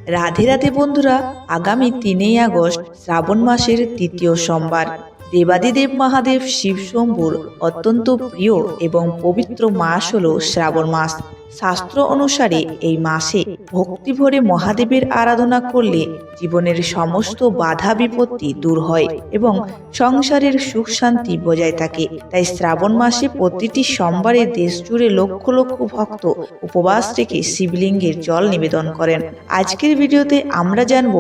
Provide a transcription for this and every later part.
রাধে রাধে বন্ধুরা, আগামী 3 আগস্ট শ্রাবণ মাসের তৃতীয় সোমবার। দেবাদিদেব মহাদেব শিব শম্ভুর অত্যন্ত প্রিয় এবং পবিত্র মাস হল শ্রাবণ মাস। শাস্ত্র অনুসারে এই মাসে ভক্তি ভরে মহাদেবের আরাধনা করলে জীবনের সমস্ত বাধা বিপত্তি দূর হয় এবং সংসারের সুখ শান্তি বজায় থাকে। তাই শ্রাবণ মাসে প্রতিটি সোমবারে দেশ জুড়ে লক্ষ লক্ষ ভক্ত উপবাস রেখে শিবলিঙ্গের জল নিবেদন করেন। আজকের ভিডিওতে আমরা জানব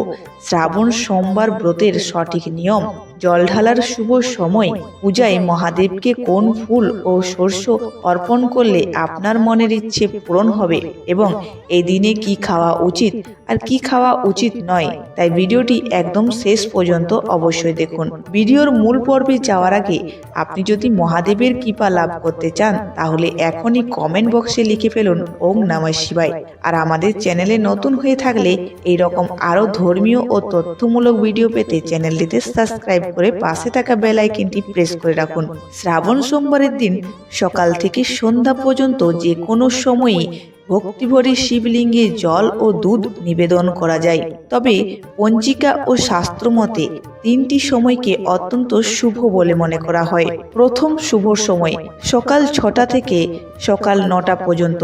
শ্রাবণ সোমবার ব্রতের সঠিক নিয়ম, জল ঢালার শুভ সময়, পূজায় মহাদেবকে কোন ফুল ও শস্য অর্পণ করলে আপনার মনের ইচ্ছে পূরণ হবে এবং এই দিনে কি খাওয়া উচিত আর কি খাওয়া উচিত নয়। তাই ভিডিওটি একদম শেষ পর্যন্ত অবশ্যই দেখুন। ভিডিওর মূল পর্বে যাওয়ার আগে আপনি যদি মহাদেবের কৃপা লাভ করতে চান তাহলে এখনই কমেন্ট বক্সে লিখে ফেলুন ওম নমঃ শিবায়। আর আমাদের চ্যানেলে নতুন হয়ে থাকলে এই রকম আরো ধর্মীয় ও তথ্যমূলক ভিডিও পেতে চ্যানেলটিতে সাবস্ক্রাইব করে পাশে থাকা বেল আইকনটি প্রেস করে রাখুন। শ্রাবণ সোমবারের দিন সকাল থেকে সন্ধ্যা পর্যন্ত যে কোনো সময়ই ভক্তিভরে শিবলিঙ্গে জল ও দুধ নিবেদন করা যায়। তবে পঞ্জিকা ও শাস্ত্র মতে 3টি সময়কে অত্যন্ত শুভ বলে মনে করা হয়। প্রথম শুভ সময় সকাল 6টা থেকে সকাল 9টা পর্যন্ত,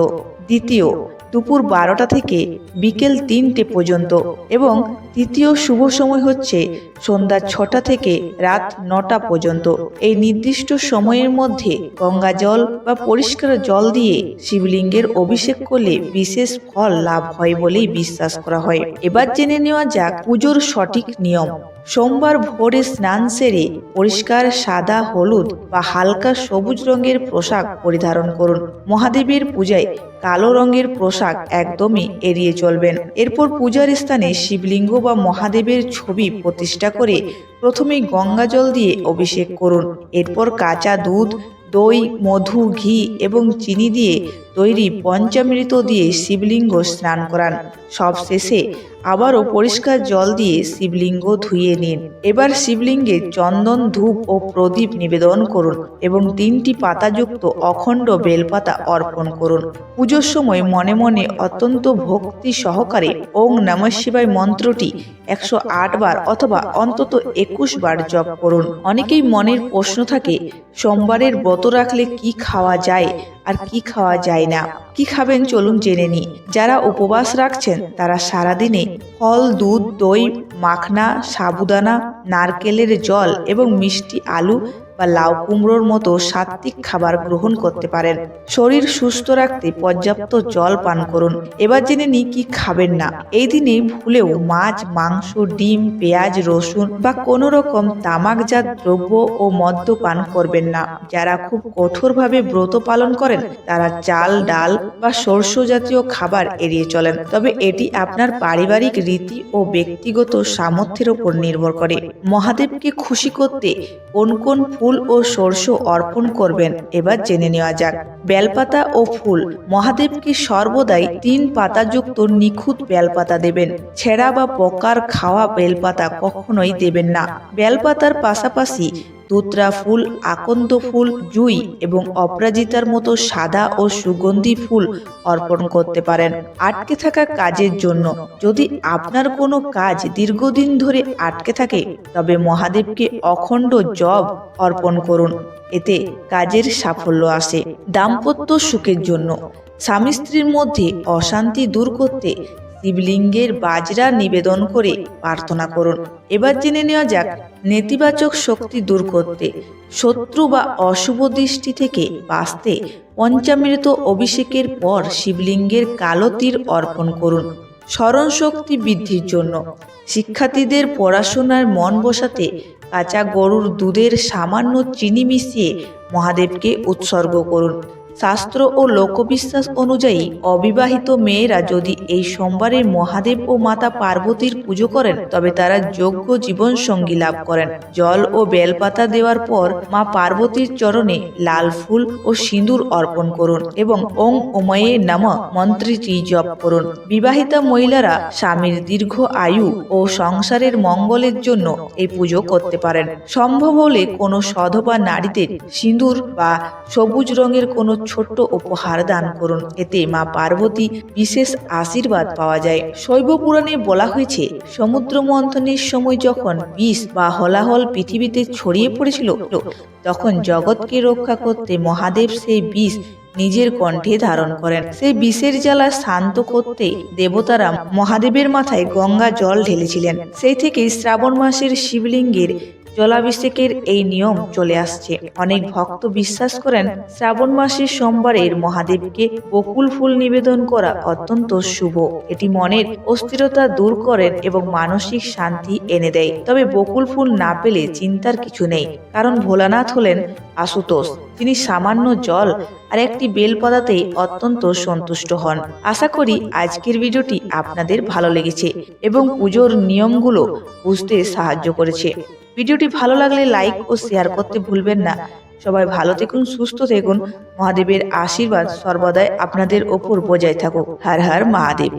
দ্বিতীয় দুপুর 12টা থেকে বিকেল 3টে পর্যন্ত এবং তৃতীয় শুভ সময় হচ্ছে সন্ধ্যা 6টা থেকে রাত 9টা পর্যন্ত। এই নির্দিষ্ট সময়ের মধ্যে গঙ্গা জল বা পরিষ্কার জল দিয়ে শিবলিঙ্গের অভিষেক করলে বিশেষ ফল লাভ হয় বলেই বিশ্বাস করা হয়। এবার জেনে নেওয়া যাক পুজোর সঠিক নিয়ম। সোমবার ভোরে স্নান সেরে পরিষ্কার সাদা, হলুদ বা হালকা সবুজ রঙের পোশাক পরিধারণ করুন। মহাদেবের পূজায় কালো রঙের পোশাক একদমই এড়িয়ে চলবেন। এরপর পূজার স্থানে শিবলিঙ্গ বা মহাদেবের ছবি প্রতিষ্ঠা করে প্রথমেই গঙ্গা জল দিয়ে অভিষেক করুন। এরপর কাঁচা দুধ, দই, মধু, ঘি এবং চিনি দিয়ে তৈরি পঞ্চামৃত দিয়ে শিবলিঙ্গ স্নান করান। সবশেষে আবারও পরিষ্কার জল দিয়ে শিবলিঙ্গ ধুয়ে নিন। এবার শিবলিঙ্গে চন্দন, ধূপ ও প্রদীপ নিবেদন করুন এবং 3টি পাতাযুক্ত অখণ্ড বেলপাতা অর্পণ করুন। পুজোর সময় মনে মনে অত্যন্ত ভক্তি সহকারে ওম নমঃ শিবায় মন্ত্রটি 108 বার অথবা অন্তত 21 বার জপ করুন। অনেকেই মনের প্রশ্ন থাকে, সোমবারের ব্রত রাখলে কি খাওয়া যায় আর কি খাওয়া যায় না। কি খাবেন চলুন জেনে নিই। যারা উপবাস রাখছেন তারা সারাদিনে ফল, দুধ, দই, মাখনা, সাবুদানা, নারকেলের জল এবং মিষ্টি আলু বা লাউ কুমড়োর মতো সাত্ত্বিক খাবার গ্রহণ করতে পারেন। শরীর সুস্থ রাখতে পর্যাপ্ত জল পান করুন। এবার জেনে নিই কি খাবেন না। এই দিনে ভুলেও মাছ, মাংস, ডিম, পেঁয়াজ, রসুন বা কোনো রকম তামাকজাত দ্রব্য ও মদ্যপান করবেন না। যারা খুব কঠোরভাবে ব্রত পালন করেন তারা চাল, ডাল বা শস্য জাতীয় খাবার এড়িয়ে চলেন। তবে এটি আপনার পারিবারিক রীতি ও ব্যক্তিগত সামর্থ্যের উপর নির্ভর করে। মহাদেবকে খুশি করতে কোন কোন ফুল ও শস্য অর্পণ করবেন এবার জেনে নেওয়া যাক। বেলপাতা ও ফুল। মহাদেবকে সর্বদাই 3 পাতাযুক্ত নিখুঁত বেলপাতা দেবেন। ছেঁড়া বা পোকার খাওয়া বেলপাতা কখনোই দেবেন না। বেলপাতার পাশাপাশি ধুত্রা ফুল, আকন্দ ফুল, জুই এবং অপরাজিতার মতো সাদা ও সুগন্ধি ফুল অর্পণ করতে পারেন। আটকে থাকা কাজের জন্য। যদি আপনার কোনো কাজ দীর্ঘদিন ধরে আটকে থাকে তবে মহাদেবকে অখণ্ড জব অর্পণ করুন, এতে কাজের সাফল্য আসে। দাম্পত্য সুখের জন্য। স্বামী স্ত্রীর মধ্যে অশান্তি দূর করতে শিবলিঙ্গের বাজরা নিবেদন করে প্রার্থনা করুন। এবার জেনে নেওয়া যাক নেতিবাচক শক্তি দূর করতে, শত্রু বা অশুভ দৃষ্টি থেকে বাঁচতে পঞ্চামৃত অভিষেকের পর শিবলিঙ্গের কালো তীর অর্পণ করুন। স্মরণ শক্তি বৃদ্ধির জন্য। শিক্ষার্থীদের পড়াশোনার মন বসাতে কাঁচা গরুর দুধের সামান্য চিনি মিশিয়ে মহাদেবকে উৎসর্গ করুন। শাস্ত্র ও লোকবিশ্বাস অনুযায়ী অবিবাহিত মেয়েরা যদি এই সোমবারে মহাদেব ও মাতা পার্বতীর পুজো করেন তবে তারা যোগ্য জীবন সঙ্গী লাভ করেন। জল ও বেলপাতা দেওয়ার পর মা পার্বতীর চরণে লাল ফুল ও সিঁদুর অর্পণ করুন এবং ওং উময়ে নমঃ মন্ত্রটি জপ করুন। বিবাহিতা মহিলারা স্বামীর দীর্ঘ আয়ু ও সংসারের মঙ্গলের জন্য এই পুজো করতে পারেন। সম্ভব হলে কোনো সধবা নারীদের সিঁদুর বা সবুজ রঙের কোনো ছোট্ট উপহার দান করুন, এতে মা পার্বতী বিশেষ আশীর্বাদ পাওয়া যায়। শৈব পুরাণে বলা হয়েছে, সমুদ্র মন্থনের সময় যখন বিষ বা হলাহল পৃথিবীতে ছড়িয়ে পড়েছিল, তখন জগৎকে রক্ষা করতে মহাদেব সেই বিষ নিজের কণ্ঠে ধারণ করেন। সেই বিষের জ্বালা শান্ত করতে দেবতারা মহাদেবের মাথায় গঙ্গা জল ঢেলেছিলেন। সেই থেকেই শ্রাবণ মাসের শিবলিঙ্গের জলাভিষেকের এই নিয়ম চলে আসছে। অনেক ভক্ত বিশ্বাস করেন শ্রাবণ মাসের সোমবারের মহাদেবকে বকুল ফুল নিবেদন করা অত্যন্ত শুভ। এটি মনের অস্থিরতা দূর করেন এবং মানসিক শান্তি এনে দেয়। তবে বকুল ফুল না পেলে চিন্তার কিছু নেই, কারণ ভোলানাথ হলেন আশুতোষ, তিনি সামান্য জল আর একটি বেলপাতাতেই অত্যন্ত সন্তুষ্ট হন। আশা করি আজকের ভিডিওটি আপনাদের ভালো লেগেছে এবং পুজোর নিয়মগুলো বুঝতে সাহায্য করেছে। ভিডিওটি ভালো লাগলে লাইক ও শেয়ার করতে ভুলবেন না। সবাই ভালো থাকুন, সুস্থ থাকুন। মহাদেবের আশীর্বাদ সর্বদাই আপনাদের ওপর বজায় থাকুক। হর হর মহাদেব।